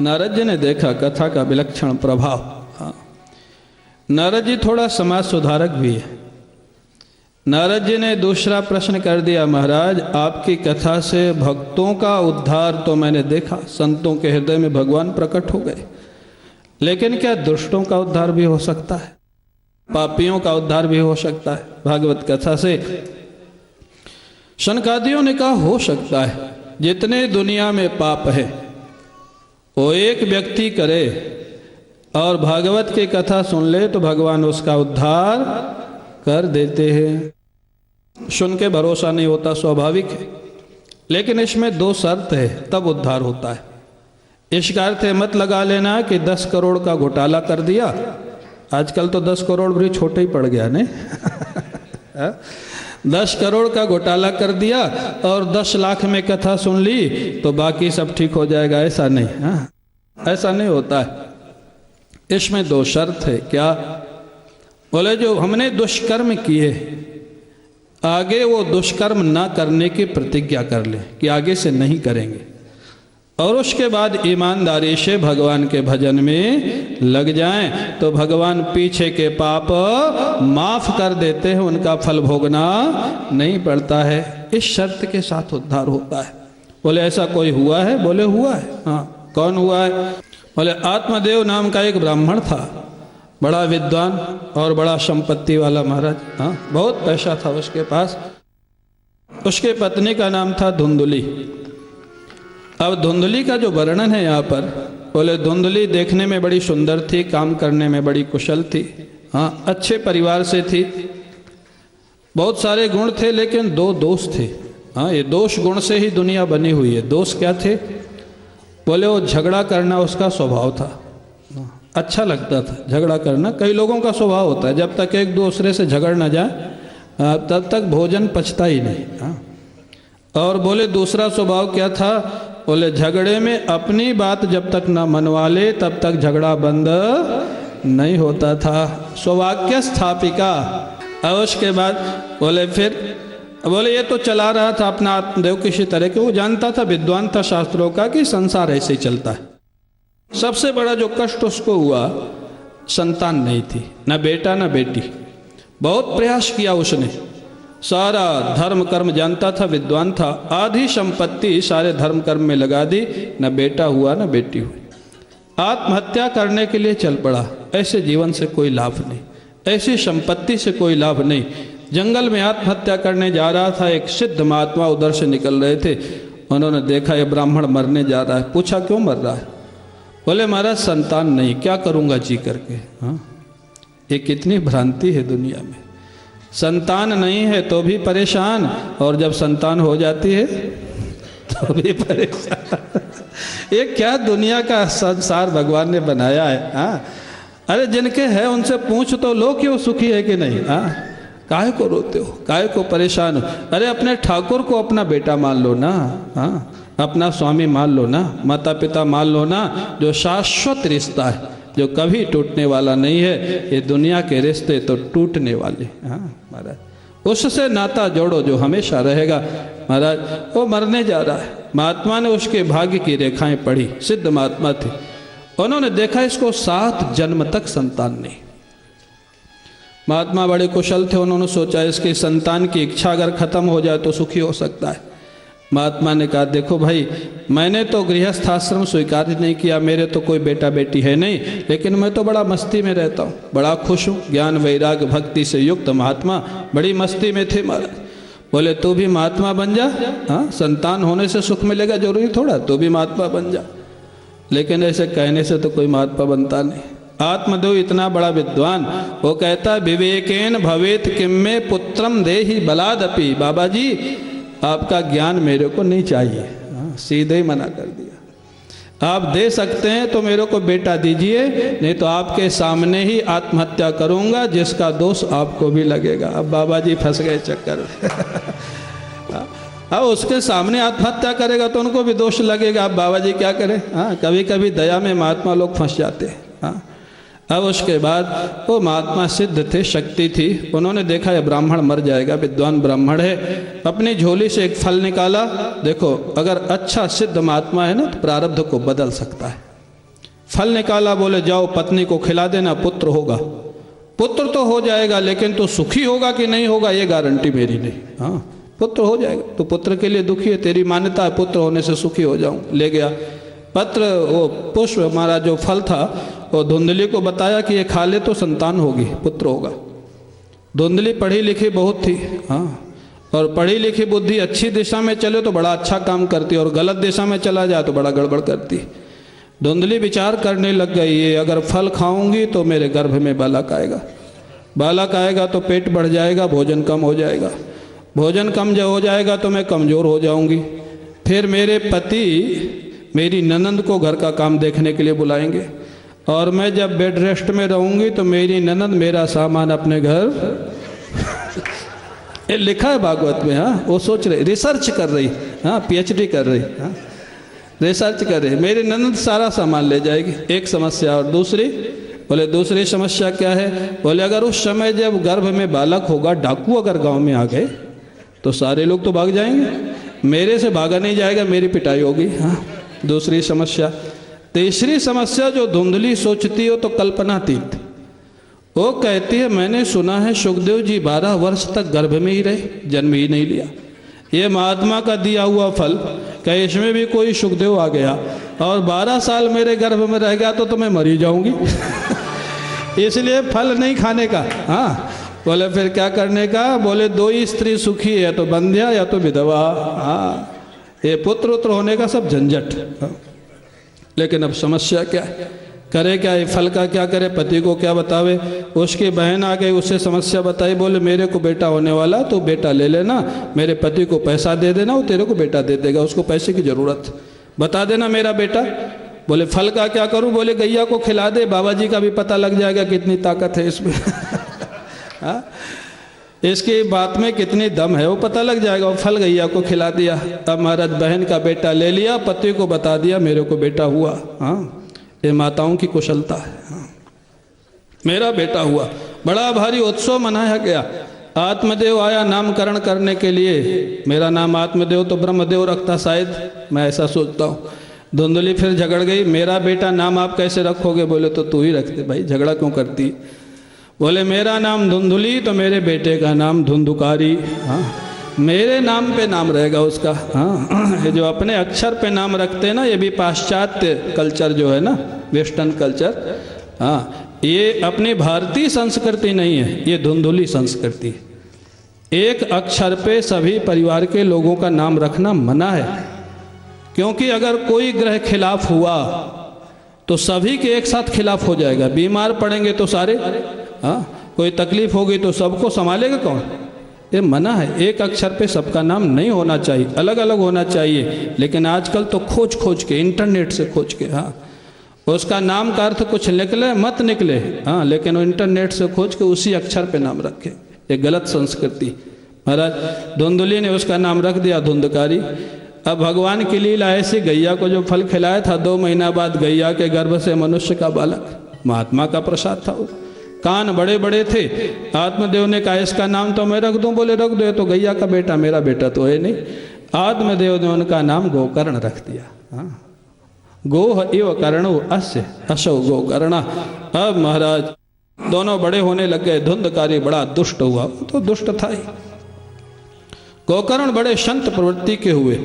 नारद जी ने देखा कथा का विलक्षण प्रभाव। नारद जी थोड़ा समाज सुधारक भी है। नारद जी ने दूसरा प्रश्न कर दिया, महाराज आपकी कथा से भक्तों का उद्धार तो मैंने देखा, संतों के हृदय में भगवान प्रकट हो गए, लेकिन क्या दुष्टों का उद्धार भी हो सकता है? पापियों का उद्धार भी हो सकता है भागवत कथा से? शनकादियों ने कहा हो सकता है। जितने दुनिया में पाप है वो एक व्यक्ति करे और भागवत की कथा सुन ले तो भगवान उसका उद्धार कर देते हैं। सुन के भरोसा नहीं होता, स्वाभाविक है, लेकिन इसमें दो शर्त है तब उद्धार होता है। इसका अर्थ है मत लगा लेना कि 10 करोड़ का घोटाला कर दिया। आजकल तो 10 करोड़ भी छोटे ही पड़ गया ने 10 करोड़ का घोटाला कर दिया और 10 लाख में कथा सुन ली तो बाकी सब ठीक हो जाएगा, ऐसा नहीं। हाँ, ऐसा नहीं होता है। इसमें दो शर्त है। क्या? बोले जो हमने दुष्कर्म किए आगे वो दुष्कर्म ना करने की प्रतिज्ञा कर ले कि आगे से नहीं करेंगे, और उसके बाद ईमानदारी से भगवान के भजन में लग जाएं तो भगवान पीछे के पाप माफ कर देते हैं, उनका फल भोगना नहीं पड़ता है। इस शर्त के साथ उद्धार होता है। बोले ऐसा कोई हुआ है? बोले हुआ है। हाँ, कौन हुआ है? बोले आत्मदेव नाम का एक ब्राह्मण था, बड़ा विद्वान और बड़ा संपत्ति वाला महाराज। हाँ, बहुत पैसा था उसके पास। उसके पत्नी का नाम था धुंधुली। अब धुंधली का जो वर्णन है यहाँ पर, बोले धुंधली देखने में बड़ी सुंदर थी, काम करने में बड़ी कुशल थी। हाँ, अच्छे परिवार से थी, बहुत सारे गुण थे, लेकिन 2 दोष थे। हाँ, ये दोष गुण से ही दुनिया बनी हुई है। दोष क्या थे? बोले वो झगड़ा करना उसका स्वभाव था। अच्छा लगता था झगड़ा करना। कई लोगों का स्वभाव होता है जब तक एक दूसरे से झगड़ ना जाए तब तक भोजन पचता ही नहीं। हाँ, और बोले दूसरा स्वभाव क्या था? बोले झगड़े में अपनी बात जब तक ना मनवा ले तब तक झगड़ा बंद नहीं होता था। स्ववाक्य स्थापिका। और उसके बाद बोले फिर बोले ये तो चला रहा था अपना आत्मदेव किसी तरह के, वो जानता था, विद्वान था शास्त्रों का, कि संसार ऐसे ही चलता है। सबसे बड़ा जो कष्ट उसको हुआ, संतान नहीं थी, ना बेटा ना बेटी। बहुत प्रयास किया उसने, सारा धर्म कर्म जानता था, विद्वान था, आधी संपत्ति सारे धर्म कर्म में लगा दी, न बेटा हुआ न बेटी हुई। आत्महत्या करने के लिए चल पड़ा। ऐसे जीवन से कोई लाभ नहीं, ऐसी संपत्ति से कोई लाभ नहीं। जंगल में आत्महत्या करने जा रहा था। एक सिद्ध महात्मा उधर से निकल रहे थे, उन्होंने देखा ये ब्राह्मण मरने जा रहा है। पूछा क्यों मर रहा है? बोले महाराज संतान नहीं, क्या करूँगा जी करके। हाँ, ये कितनी भ्रांति है दुनिया में। संतान नहीं है तो भी परेशान, और जब संतान हो जाती है तो भी परेशान। ये क्या दुनिया का संसार भगवान ने बनाया है। हाँ, अरे जिनके है उनसे पूछ तो लो कि वो सुखी है कि नहीं। हाँ, काहे को रोते हो, काहे को परेशान हो? अरे अपने ठाकुर को अपना बेटा मान लो ना। हाँ, अपना स्वामी मान लो ना, माता पिता मान लो ना, जो शाश्वत रिश्ता है, जो कभी टूटने वाला नहीं है। ये दुनिया के रिश्ते तो टूटने वाले। हाँ महाराज, उससे नाता जोड़ो जो हमेशा रहेगा। महाराज वो मरने जा रहा है। महात्मा ने उसके भाग्य की रेखाएं पढ़ी, सिद्ध महात्मा थे। उन्होंने देखा इसको 7 जन्म तक संतान नहीं। महात्मा बड़े कुशल थे, उन्होंने सोचा इसकी संतान की इच्छा अगर खत्म हो जाए तो सुखी हो सकता है। महात्मा ने कहा देखो भाई, मैंने तो गृहस्थ आश्रम स्वीकार नहीं किया, मेरे तो कोई बेटा बेटी है नहीं, लेकिन मैं तो बड़ा मस्ती में रहता हूँ, बड़ा खुश हूँ। ज्ञान वैराग्य भक्ति से युक्त महात्मा बड़ी मस्ती में थे महाराज। बोले तू भी महात्मा बन जा। हाँ, संतान होने से सुख मिलेगा जरूरी थोड़ा, तू भी महात्मा बन जा। लेकिन ऐसे कहने से तो कोई महात्मा बनता नहीं। आत्मदेव इतना बड़ा विद्वान, वो कहता विवेकेन भवेत किम्मे पुत्रम देहि बलादपि। बाबा जी आपका ज्ञान मेरे को नहीं चाहिए। हाँ, सीधे ही मना कर दिया। आप दे सकते हैं तो मेरे को बेटा दीजिए, नहीं तो आपके सामने ही आत्महत्या करूंगा, जिसका दोष आपको भी लगेगा। अब बाबा जी फंस गए चक्कर में। हाँ, उसके सामने आत्महत्या करेगा तो उनको भी दोष लगेगा। अब बाबा जी क्या करें। हाँ, कभी कभी दया में महात्मा लोग फंस जाते हैं। हाँ, अब उसके बाद वो महात्मा सिद्ध थे, शक्ति थी। उन्होंने देखा ये ब्राह्मण मर जाएगा, विद्वान ब्राह्मण है। अपनी झोली से एक फल निकाला। देखो, अगर अच्छा सिद्ध महात्मा है ना तो प्रारब्ध को बदल सकता है। फल निकाला, बोले जाओ पत्नी को खिला देना, पुत्र होगा। पुत्र तो हो जाएगा, लेकिन तो सुखी होगा कि नहीं होगा ये गारंटी मेरी नहीं। हाँ, पुत्र हो जाएगा। तो पुत्र के लिए दुखी है, तेरी मान्यता है पुत्र होने से सुखी हो जाऊं। ले गया पत्र, वो पुष्प हमारा जो फल था, वो धुंधली को बताया कि ये खा ले तो संतान होगी, पुत्र होगा। धुंधली पढ़ी लिखी बहुत थी, हाँ, और पढ़ी लिखी बुद्धि अच्छी दिशा में चले तो बड़ा अच्छा काम करती, और गलत दिशा में चला जाए तो बड़ा गड़बड़ करती। धुंधली विचार करने लग गई, ये अगर फल खाऊंगी तो मेरे गर्भ में बालक आएगा, बालक आएगा तो पेट बढ़ जाएगा, भोजन कम हो जाएगा, भोजन कम जो हो जाएगा तो मैं कमज़ोर हो जाऊंगी। फिर मेरे पति मेरी ननंद को घर का काम देखने के लिए बुलाएंगे, और मैं जब बेड रेस्ट में रहूंगी तो मेरी ननंद मेरा सामान अपने घर ये लिखा है भागवत में। हाँ, वो सोच रही, रिसर्च कर रही, हाँ, PhD कर रही, हाँ, रिसर्च कर रही, मेरी ननंद सारा सामान ले जाएगी। एक समस्या। और दूसरी, बोले दूसरी समस्या क्या है? बोले अगर उस समय जब गर्भ में बालक होगा, डाकू अगर गांव में आ गए तो सारे लोग तो भाग जाएंगे, मेरे से भागा नहीं जाएगा, मेरी पिटाई होगी। हाँ, दूसरी समस्या। तीसरी समस्या जो धुंधली सोचती हो तो कल्पनातीत, वो कहती है मैंने सुना है सुखदेव जी 12 वर्ष तक गर्भ में ही रहे, जन्म ही नहीं लिया। ये महात्मा का दिया हुआ फल, कहीं इसमें भी कोई सुखदेव आ गया और 12 साल मेरे गर्भ में रह गया तो मैं मर ही जाऊंगी इसलिए फल नहीं खाने का। हाँ, बोले फिर क्या करने का? बोले 2 ही स्त्री सुखी है, या तो बंध्या या तो विधवा। हाँ, ये पुत्र उत्र होने का सब झंझट। हाँ। लेकिन अब समस्या क्या है, करे क्या? ये फल का क्या करे, पति को क्या बतावे? उसकी बहन आ गई, उससे समस्या बताई, बोले मेरे को बेटा होने वाला, तो बेटा ले लेना, मेरे पति को पैसा दे देना, वो तेरे को बेटा दे देगा, उसको पैसे की जरूरत, बता देना मेरा बेटा। बोले फल का क्या करूं? बोले गैया को खिला दे, बाबा जी का भी पता लग जाएगा कितनी ताकत है इसमें हाँ? इसकी बात में कितनी दम है वो पता लग जाएगा। वो फल गैया को खिला दिया। अब महाराज बहन का बेटा ले लिया, पति को बता दिया मेरे को बेटा हुआ। हाँ, ये माताओं की कुशलता है। हाँ, मेरा बेटा हुआ। बड़ा भारी उत्सव मनाया गया। आत्मदेव आया नामकरण करने के लिए। मेरा नाम आत्मदेव तो ब्रह्मदेव रखता शायद, मैं ऐसा सोचता हूँ। धुंधली फिर झगड़ गई, मेरा बेटा नाम आप कैसे रखोगे? बोले तो तू ही रख दे भाई, झगड़ा क्यों करती? बोले मेरा नाम धुंधली तो मेरे बेटे का नाम धुंधुकारी। हाँ, मेरे नाम पे नाम रहेगा उसका। हाँ, ये जो अपने अक्षर पे नाम रखते हैं ना, ये भी पाश्चात्य कल्चर जो है ना, वेस्टर्न कल्चर। हाँ, ये अपनी भारतीय संस्कृति नहीं है, ये धुंधुली संस्कृति। एक अक्षर पे सभी परिवार के लोगों का नाम रखना मना है, क्योंकि अगर कोई ग्रह खिलाफ हुआ तो सभी के एक साथ खिलाफ हो जाएगा। बीमार पड़ेंगे तो सारे, हाँ, कोई तकलीफ होगी तो सबको संभालेगा कौन? ये मना है। एक अक्षर पे सबका नाम नहीं होना चाहिए, अलग अलग होना चाहिए। लेकिन आजकल तो खोज खोज के, इंटरनेट से खोज के, हाँ, उसका नाम का अर्थ कुछ निकले मत निकले, हाँ, लेकिन वो इंटरनेट से खोज के उसी अक्षर पे नाम रखे। ये गलत संस्कृति। महाराज धुंधली ने उसका नाम रख दिया धुंधकारी। अब भगवान की लीला ऐसी, गैया को जो फल खिलाया था 2 महीना बाद गैया के गर्भ से मनुष्य का बालक। महात्मा का प्रसाद था वो। कान बड़े बड़े थे। आत्मदेव ने कहा इसका नाम तो मैं रख दूं। बोले रख दो, तो गैया का बेटा, मेरा बेटा तो है नहीं। आत्मदेव ने उनका नाम गोकर्ण रख दिया। हाँ, गोह इव कर्णो अस्य अशो गोकर्णा। अब महाराज दोनों बड़े होने लग गए। धुंधकारी बड़ा दुष्ट हुआ, तो दुष्ट था ही। गोकर्ण बड़े संत प्रवृत्ति के हुए।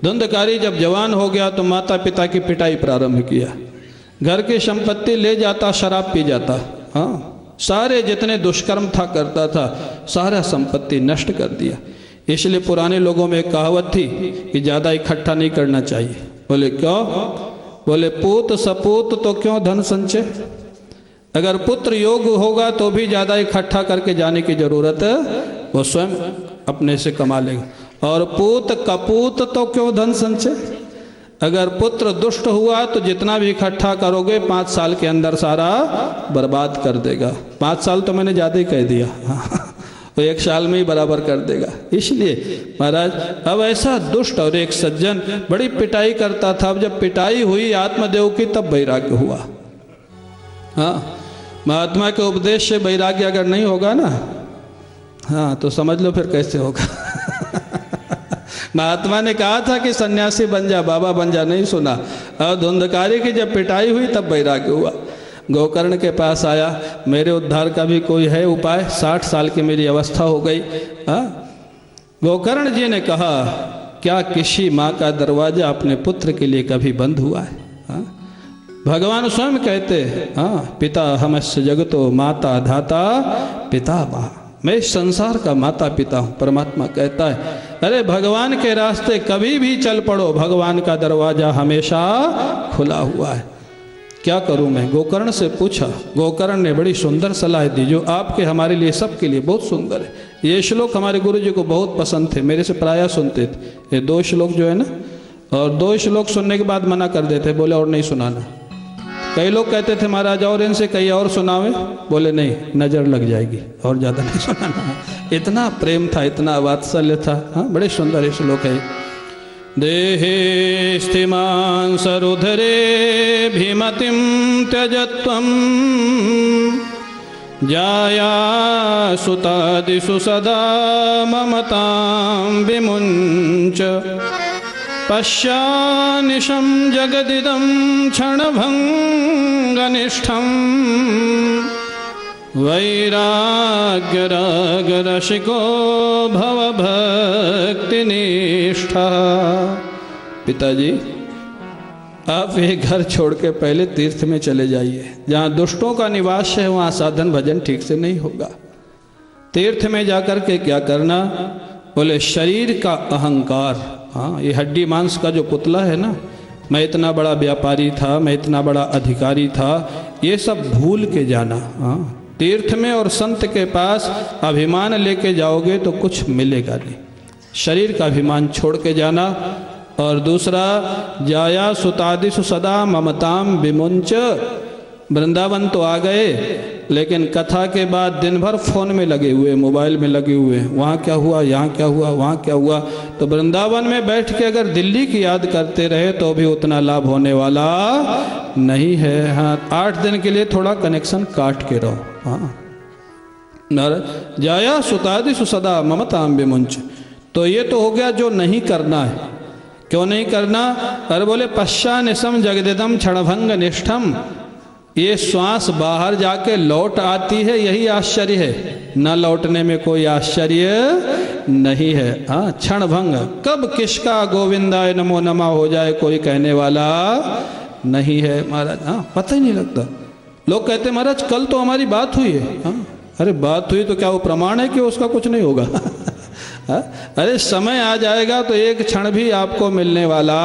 धुंधकारी जब जवान हो गया तो माता पिता की पिटाई प्रारंभ किया। घर की संपत्ति ले जाता, शराब पी जाता। हाँ, सारे जितने दुष्कर्म था करता था, सारा संपत्ति नष्ट कर दिया। इसलिए पुराने लोगों में एक कहावत थी कि ज़्यादा इकट्ठा नहीं करना चाहिए। बोले क्यों? बोले पूत सपूत तो क्यों धन संचय। अगर पुत्र योग होगा तो भी ज़्यादा इकट्ठा करके जाने की जरूरत है, वो स्वयं अपने से कमा लेगा। और पूत कपूत तो क्यों धन संचय। अगर पुत्र दुष्ट हुआ तो जितना भी इकट्ठा करोगे 5 साल के अंदर सारा बर्बाद कर देगा। 5 साल तो मैंने ज़्यादा ही कह दिया, वो 1 साल में ही बराबर कर देगा। इसलिए महाराज अब ऐसा दुष्ट और एक सज्जन बड़ी पिटाई करता था। अब जब पिटाई हुई आत्मदेव की तब वैराग्य हुआ। हाँ, महात्मा के उपदेश से वैराग्य अगर नहीं होगा ना, हाँ, तो समझ लो फिर कैसे होगा महात्मा ने कहा था कि सन्यासी बन जा, बाबा बन जा, नहीं सुना। और धुंधकारी की जब पिटाई हुई तब वैराग्य हुआ। गोकर्ण के पास आया, मेरे उद्धार का भी कोई है उपाय? 60 साल की मेरी अवस्था हो गई। गोकर्ण जी ने कहा, क्या किसी माँ का दरवाजा अपने पुत्र के लिए कभी बंद हुआ है? भगवान स्वयं कहते, पिता हमस्य जगतो माता धाता पिता माँ, मैं इस संसार का माता पिता हूँ। परमात्मा कहता है, अरे भगवान के रास्ते कभी भी चल पड़ो, भगवान का दरवाजा हमेशा खुला हुआ है। क्या करूं मैं? गोकर्ण से पूछा। गोकर्ण ने बड़ी सुंदर सलाह दी, जो आपके हमारे लिए सबके लिए बहुत सुंदर है। ये श्लोक हमारे गुरु जी को बहुत पसंद थे, मेरे से प्रायः सुनते थे। ये 2 श्लोक जो है ना, और 2 श्लोक सुनने के बाद मना कर देते, बोले और नहीं सुनाना। कई लोग कहते थे महाराज और इनसे कई और सुनावे, बोले नहीं, नज़र लग जाएगी, और ज़्यादा नहीं सुनाना। इतना प्रेम था, इतना वात्सल्य था। हाँ, बड़े सुंदर श्लोक है। देहे स्थिमान् सरुधरे भीमतिं त्यजत्वं जाया सुतादिषु सदा ममतां विमुञ्च पश्यानिशं जगदिदं क्षणभङ्गनिष्ठं वैराग्यरागरसिको भवभक्तिनिष्ठा। पिताजी, आप ये घर छोड़ के पहले तीर्थ में चले जाइए, जहाँ दुष्टों का निवास है, वहाँ साधन भजन ठीक से नहीं होगा। तीर्थ में जाकर के क्या करना? बोले शरीर का अहंकार, हाँ, ये हड्डी मांस का जो पुतला है ना, मैं इतना बड़ा व्यापारी था, मैं इतना बड़ा अधिकारी था, ये सब भूल के जाना। हाँ, तीर्थ में और संत के पास अभिमान लेके जाओगे तो कुछ मिलेगा नहीं। शरीर का अभिमान छोड़ के जाना। और दूसरा, जाया सुतादिषु सदा ममताम विमुंच। वृंदावन तो आ गए, लेकिन कथा के बाद दिन भर फोन में लगे हुए, मोबाइल में लगे हुए, वहाँ क्या हुआ, यहाँ क्या हुआ, वहाँ क्या हुआ। तो वृंदावन में बैठ के अगर दिल्ली की याद करते रहे तो भी उतना लाभ होने वाला नहीं है। हाँ, 8 दिन के लिए थोड़ा कनेक्शन काट के रहो। हाँ, जाया सुतादिषु सदा ममताम विमुंच। तो ये तो हो गया जो नहीं करना है। क्यों नहीं करना? अरे बोले पश्चानिशं जगदिदं क्षणभंग निष्ठम। ये श्वास बाहर जाके लौट आती है, यही आश्चर्य है, न लौटने में कोई आश्चर्य नहीं है। हाँ, क्षण भंग, कब किसका गोविंदाय नमो नमः हो जाए कोई कहने वाला नहीं है महाराज। हाँ, पता ही नहीं लगता। लोग कहते महाराज कल तो हमारी बात हुई है। हाँ, अरे बात हुई तो क्या वो प्रमाण है कि उसका कुछ नहीं होगा? अरे समय आ जाएगा तो एक क्षण भी आपको मिलने वाला,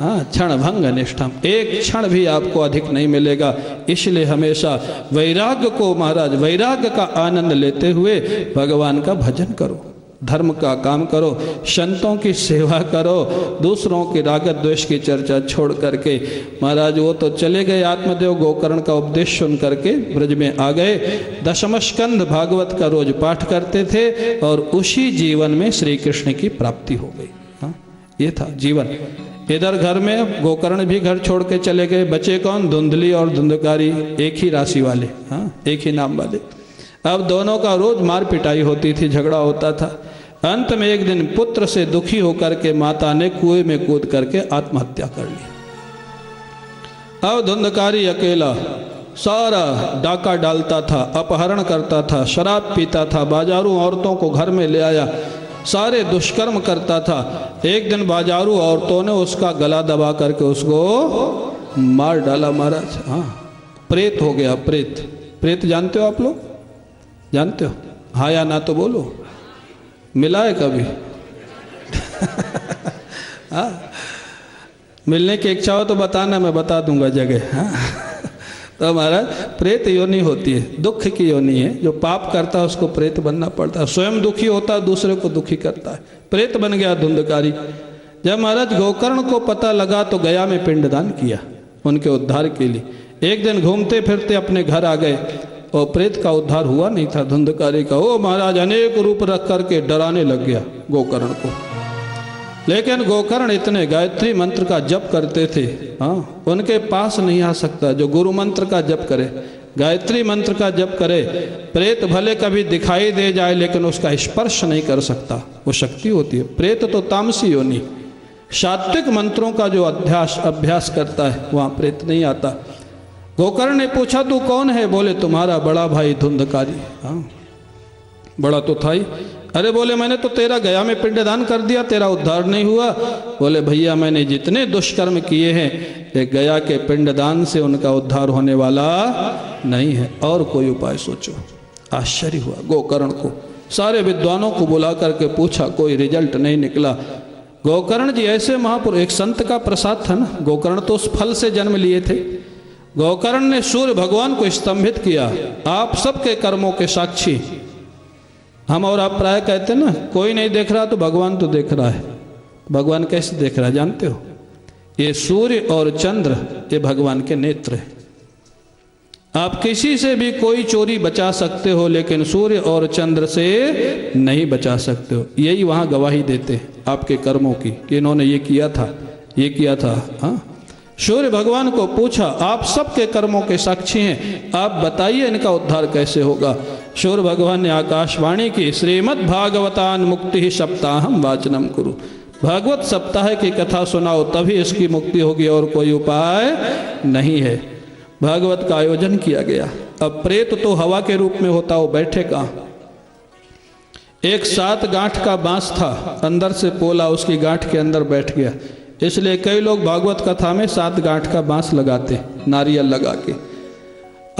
क्षण भंग निष्ठम, एक क्षण भी आपको अधिक नहीं मिलेगा। इसलिए हमेशा वैराग्य को, महाराज वैराग्य का आनंद लेते हुए भगवान का भजन करो, धर्म का काम करो, संतों की सेवा करो, दूसरों की राग द्वेष की चर्चा छोड़ करके। महाराज वो तो चले गए, आत्मदेव गोकर्ण का उपदेश सुन करके ब्रज में आ गए। 10वें स्कंद भागवत का रोज पाठ करते थे और उसी जीवन में श्री कृष्ण की प्राप्ति हो गई। हाँ, ये था जीवन। इधर घर में गोकर्ण भी घर छोड़ के चले गए। बचे कौन? धुंधली और धुंधकारी, एक ही राशि वाले, हाँ, एक ही नाम वाले। अब दोनों का रोज मार पिटाई होती थी, झगड़ा होता था। अंत में एक दिन पुत्र से दुखी होकर के माता ने कुएं में कूद करके आत्महत्या कर ली। अब धुंधकारी अकेला सारा डाका डालता था, अपहरण करता था, शराब पीता था, बाजारू औरतों को घर में ले आया, सारे दुष्कर्म करता था। एक दिन बाजारू औरतों ने उसका गला दबा करके उसको मार डाला महाराज। हाँ, प्रेत हो गया। प्रेत, प्रेत जानते हो आप लोग? जानते हो? हाँ या ना तो बोलो। मिला है कभी? हाँ, मिलने की इच्छा हो तो बताना, मैं बता दूंगा जगह। हाँ, तो महाराज प्रेत योनि होती है, दुख की योनि है। जो पाप करता है उसको प्रेत बनना पड़ता है, स्वयं दुखी होता है, दूसरे को दुखी करता है। प्रेत बन गया धुंधकारी। जब महाराज गोकर्ण को पता लगा तो गया में पिंडदान किया उनके उद्धार के लिए। एक दिन घूमते फिरते अपने घर आ गए और प्रेत का उद्धार हुआ नहीं था, धुंधकारी का। वो महाराज अनेक रूप रख करके डराने लग गया गोकर्ण को। लेकिन गोकर्ण इतने गायत्री मंत्र का जप करते थे, हाँ, उनके पास नहीं आ सकता। जो गुरु मंत्र का जप करे, गायत्री मंत्र का जप करे, प्रेत भले कभी दिखाई दे जाए लेकिन उसका स्पर्श नहीं कर सकता, वो शक्ति होती है। प्रेत तो तामसी योनि, सात्विक मंत्रों का जो अभ्यास करता है वहाँ प्रेत नहीं आता। गोकर्ण ने पूछा तू कौन है? बोले तुम्हारा बड़ा भाई धुंधकारी। हाँ, बड़ा तो था ही। अरे बोले मैंने तो तेरा गया में पिंडदान कर दिया, तेरा उद्धार नहीं हुआ। बोले भैया मैंने जितने दुष्कर्म किए हैं ये गया के पिंडदान से उनका उद्धार होने वाला नहीं है, और कोई उपाय सोचो। आश्चर्य हुआ गोकर्ण को, सारे विद्वानों को बुला करके पूछा, कोई रिजल्ट नहीं निकला। गोकर्ण जी ऐसे महापुरुष, एक संत का प्रसाद था ना, गोकर्ण तो उस फल से जन्म लिए थे। गोकर्ण ने सूर्य भगवान को स्तंभित किया, आप सबके कर्मों के साक्षी। हम और आप प्राय कहते हैं ना, कोई नहीं देख रहा तो भगवान तो देख रहा है। भगवान कैसे देख रहा है जानते हो? ये सूर्य और चंद्र ये भगवान के नेत्र है। आप किसी से भी कोई चोरी बचा सकते हो लेकिन सूर्य और चंद्र से नहीं बचा सकते हो। यही वहाँ गवाही देते हैं आपके कर्मों की कि इन्होंने ये किया था, ये किया था। हाँ, सूर्य भगवान को पूछा, आप सबके कर्मों के साक्षी हैं, आप बताइए इनका उद्धार कैसे होगा? सूर्य भगवान ने आकाशवाणी की, श्रीमद् भागवतान मुक्ति ही सप्ताहम वाचनम कुरु। भागवत सप्ताह की कथा सुनाओ तभी इसकी मुक्ति होगी, और कोई उपाय नहीं है। भागवत का आयोजन किया गया। अब प्रेत तो हवा के रूप में होता, वो बैठे कहाँ? एक 7 गांठ का बांस था, अंदर से पोला उसकी गांठ के अंदर बैठ गया। इसलिए कई लोग भागवत कथा में 7 गांठ का बांस लगाते, नारियल लगा के।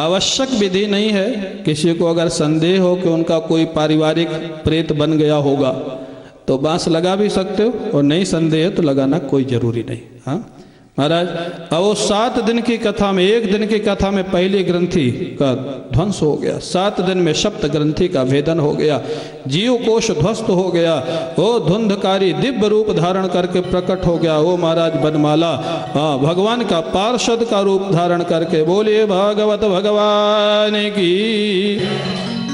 आवश्यक विधि नहीं है। किसी को अगर संदेह हो कि उनका कोई पारिवारिक प्रेत बन गया होगा तो बांस लगा भी सकते हो, और नहीं संदेह है तो लगाना कोई जरूरी नहीं। हाँ महाराज, अब वो 7 दिन की कथा में, 1 दिन की कथा में पहली ग्रंथि का ध्वंस हो गया, 7 दिन में सप्त ग्रंथि का भेदन हो गया, जीव कोश ध्वस्त हो गया। वो धुंधकारी दिव्य रूप धारण करके प्रकट हो गया। वो महाराज बनमाला भगवान का पार्षद का रूप धारण करके बोलिए भागवत भगवान की।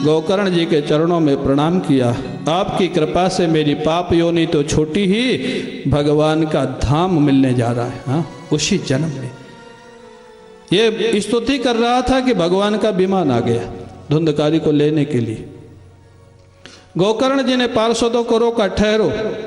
गोकर्ण जी के चरणों में प्रणाम किया। आपकी कृपा से मेरी पाप योनि तो छोटी ही, भगवान का धाम मिलने जा रहा है। हाँ, उसी जन्म में ये स्तुति कर रहा था कि भगवान का विमान आ गया धुंधकारी को लेने के लिए। गोकर्ण जी ने पार्षदों को रोका, ठहरो।